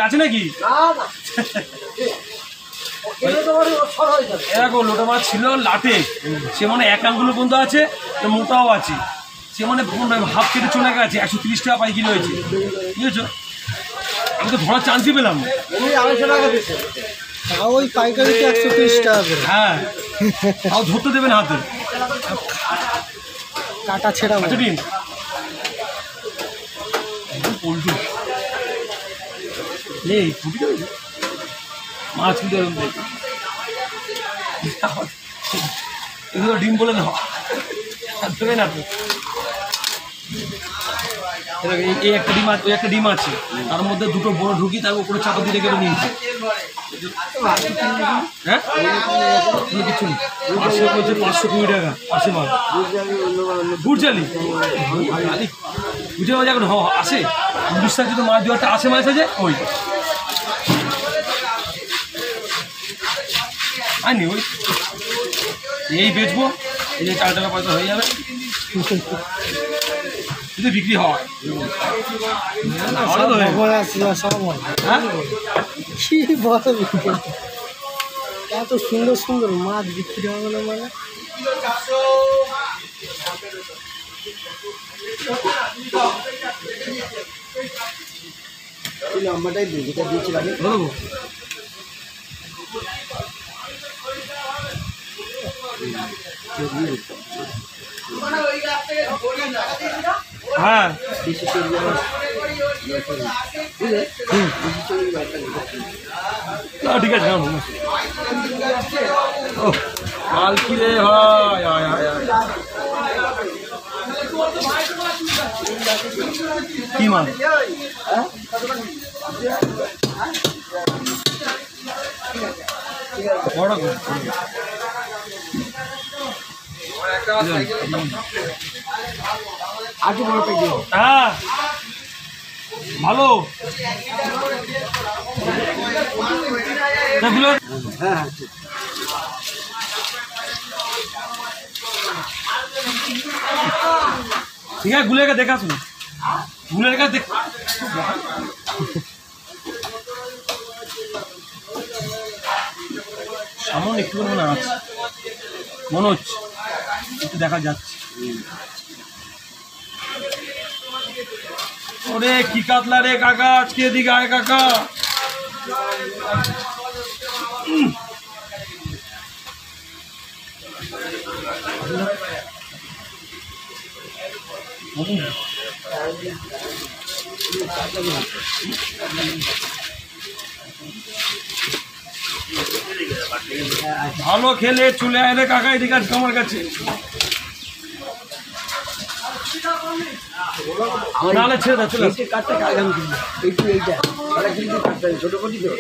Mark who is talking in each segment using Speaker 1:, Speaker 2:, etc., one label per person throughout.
Speaker 1: আছে নাকি? এরকম লোটা মাছ ছিল লাটে, সে মানে এক আঙ্গুলো পর্যন্ত আছে, মোটাও আছে, সে মানে হাফ কেটে চলে গেছে, 130 টাকা পাইকিরি হয়েছে, বুঝেছো? আমি তো ধরার চান্সই পেলাম না।
Speaker 2: ওই পাইকারিতে 130 টাকা করে।
Speaker 1: হ্যাঁ, তাও ধরতে দেবেন হাতে,
Speaker 2: কাটা ছেঁড়া
Speaker 1: ডিম পোল্ট্রি এই মাছ কিন্তু এরকম দেখি এগুলো ডিম বলে দাও দেবে না তো। এই একটা ডিম আছে, ওই একটা ডিম আছে, তার মধ্যে দুটো বড় ঢুকি, তার উপরে চাপা দিয়ে কেটে নিয়েছি। হ্যাঁ কিছু নেই, 520 টাকা আসে মাছ। গুড়জালি গুড়জালি এখন আসে 20 টাকা, যদি মাছ দেওয়াটা আসে মাছ আছে ওই আনি, ওই এই বেচবো, এই যে 4 টাকা পয়সা হয়ে যাবে যদি বিক্রি হয়।
Speaker 2: কি বড় এত সুন্দর সুন্দর মাছ বিক্রি হবে না মানে। নাম্বারটাই যেটা দিয়েছিলাম
Speaker 1: হ্যাঁ ঠিক আছে। মাল কিনে হয় কি মাল? বড় হ্যাঁ ভালো ঠিক আছে। গুলের দেখা শুনো, গুলের কাছে দেখ সামনে একটু মনে আছে, মনে হচ্ছে একটু দেখা যাচ্ছে। ওরে কি কাতলা রে কাকা, আজকে এদিকে আয় কাকা। ভালো খেলে চলে আয় রে কাকা এদিকে আজকে আমার কাছে। নালে ছেড়ে দাও, চলে কাটটা কাগাম এইটা ছোট করি তো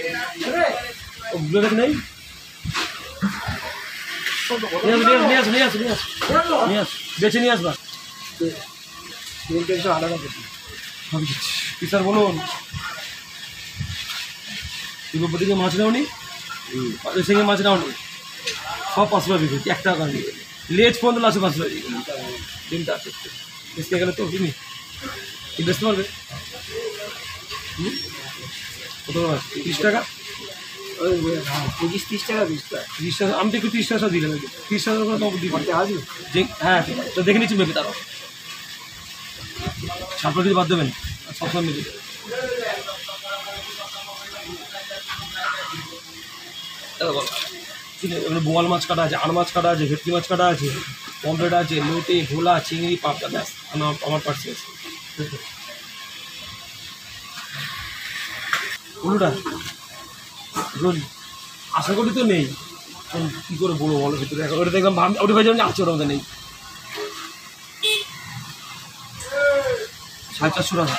Speaker 1: নেই। বেছে নিয়ে আসবা কি স্যার বলুন। দিকে মাছ নাও নি, সঙ্গে মাছ নাও নি, সব 5 টাকা বিক্রি, 1 টাকা নিয়ে লেজ পর্যন্ত আছে 5 টাকা ডিমটা আছে। বেচতে গেলে তো তুমি কি বেচতে পারবে? কত 30 টাকা 30 টাকা 30 টাকা। আমি তো একটু 30 টাকা দিলাম, 30 টাকা করে তো দিতে হবে। হ্যাঁ তো দেখে নিচ্ছি মেপে, তারও ছাপড়া কিছু বাদ দেবেন, সবসময় মেপে ঠিক আছে। এখানে বোয়াল মাছ কাটা আছে, আর মাছ কাটা আছে, ভেটকি মাছ কাটা আছে, পমফ্রেট আছে, লোটে, ভোলা, চিংড়ি, পাবদা, ব্যাস আমার পার্সে আছে। কোনটা আশা করি তো নেই, কী করে বলবো বলো ভিতরে। এখন ওটা দেখলাম ওটা ভেবে যাবেন আছে, ওটা মধ্যে নেই। 450 টাকা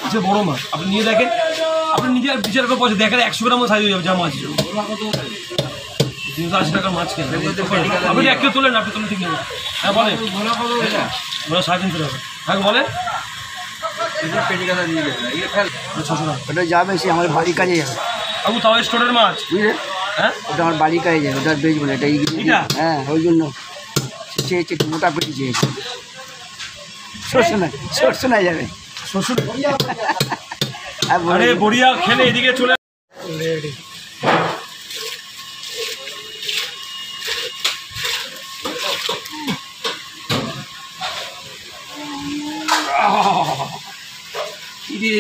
Speaker 1: আচ্ছা বড়ো মাছ, আপনি নিয়ে দেখেন, আপনি নিজে বিচার করে পয়সা দেখেন, 100 গ্রামও সাইজ হয়ে যাবে যা মাছ। 380 টাকার মাছ কেন আপনি 1 কিলো তোলেন, আপনি তুলে ঠিক নেবেন। হ্যাঁ বলে 350 টাকা। হ্যাঁ বলে 600 টাকা।
Speaker 2: ওটা যাবে, সে আমার বাড়ির কাজে যাবে।
Speaker 1: বাবু তাও স্টোরের মাছ, বুঝলে? হ্যাঁ
Speaker 2: ওটা আমার বাড়ির কাজে যাবে, ওটা বেচবো না এটা। হ্যাঁ ওই জন্য চেয়েছে, একটু মোটা পেটি চেয়েছে। সরষে না যাবে,
Speaker 1: শ্বশুর আরে বড়িয়া খেলে এদিকে চলে
Speaker 2: রেডি।
Speaker 1: ইরে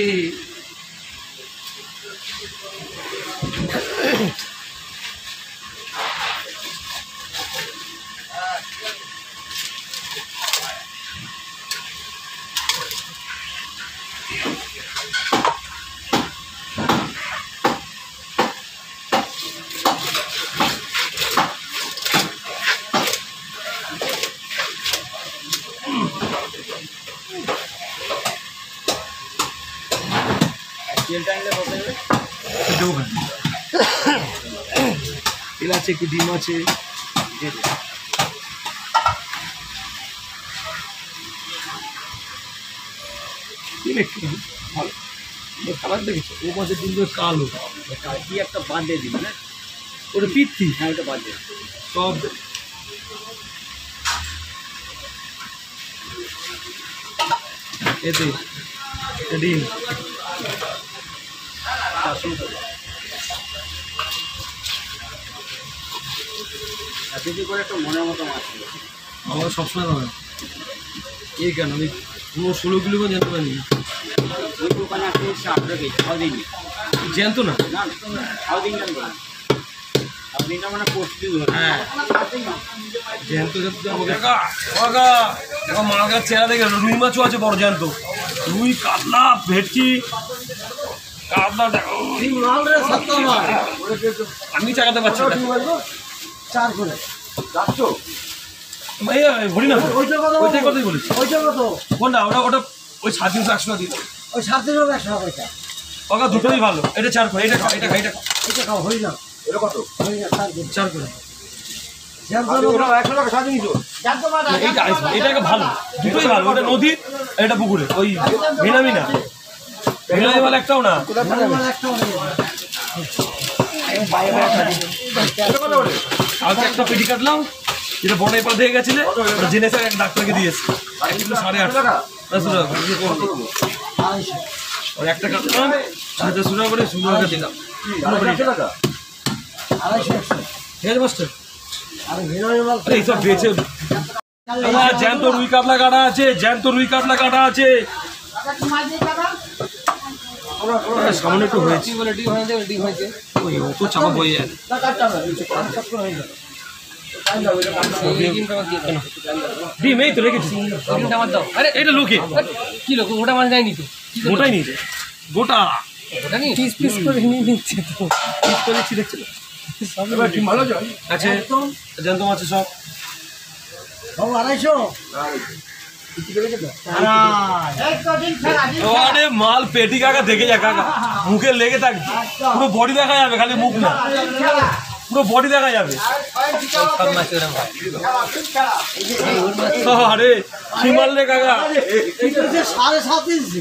Speaker 1: তেল আছে, একটু ডিম আছে, তেল একটু ভালো কালার দেখেছো, ও মাছের ডিম কালো
Speaker 3: কি একটা বার্থডে দিবি না?
Speaker 1: ওটা পিত্তি
Speaker 3: হ্যাঁ ওটা বার্থডে।
Speaker 1: সব এতে ডিম
Speaker 3: এতদিন করে একটা মনের মতো মাছ ছিল।
Speaker 1: আমার সবসময় পাবে এই কেন আমি 16 কিলো করে জানতে পারিনি
Speaker 3: ওই দোকানে আপনি আপনাকে খাওয়া
Speaker 1: জ্যান্ত না
Speaker 3: না খাওয়া দিন জানতো না দিনটা মানে প্রস্তুতি
Speaker 1: হ্যাঁ জ্যান্ত আমাকে মার চেহারা দেখে রুই মাছও আছে বড় জ্যান্ত, রুই, কাতলা, ভেটকি, কাতলা আমি চাকাতে পারছি না।
Speaker 2: চার করে
Speaker 1: ভরি না ওইটাই কথাই বলেছি।
Speaker 2: ওইটা কত?
Speaker 1: কোনটা ওটা ওটা ওই 350 টাকা দিন
Speaker 2: ওই 7 100 পয়সা।
Speaker 1: কাকা দুটোই ভালো, এটা 4 করে, এটা খাও, এটা খাও, এটা খাও,
Speaker 2: এটা খাও হই না।
Speaker 3: এটা কত?
Speaker 2: হই না 4 করে।
Speaker 1: 4 করে
Speaker 3: ওটা 100 টাকা সাথে নিছো।
Speaker 1: এইটা এটা একটা ভালো, দুটোই ভালো, ওটা নদী এটা পুকুরে, ওই ভেনামি না ভেনামি বলে একটাও না। কালকে একটা পেটি কাটলাম, যেটা বড় এপাল দিয়ে গেছিলে জেনে স্যার এক ডাক্তারকে দিয়েছে 1 কিলো 850 টাকা। ওর একটা কাটলাম 750 টাকা করে সুন্দর করে দিলাম। ঠিক আছে মাস্টার, এইসব বেছে জ্যান্ত রুই কাতলা কাটা আছে, জ্যান্ত রুই কাতলা কাটা আছে। সামনে একটু হয়েছে ওই অত চাপা বয়ে যায় ডিম এই তো রেখেছি। আরে এটা লোকে
Speaker 4: কি লোক ওটা মাছ নেয়নি তো,
Speaker 1: গোটাই নিয়েছে, গোটা
Speaker 4: ওটা নিয়ে
Speaker 2: পিস পিস করে নিয়ে নিচ্ছে তো।
Speaker 1: পিস করে দিচ্ছি দেখছিল। আছে জ্যান্ত মাছ সব
Speaker 2: বাবু 250।
Speaker 1: আরে মাল পেটি কাকা দেখে যা কাকা, মুখে লেগে থাকবে, পুরো বডি দেখা যাবে, খালি মুখ না, পুরো বডি দেখা যাবে।
Speaker 4: সব মাছ ওরকম হয়।
Speaker 1: আরে কি মারলে কাকা?
Speaker 2: 7.5 ইঞ্চি।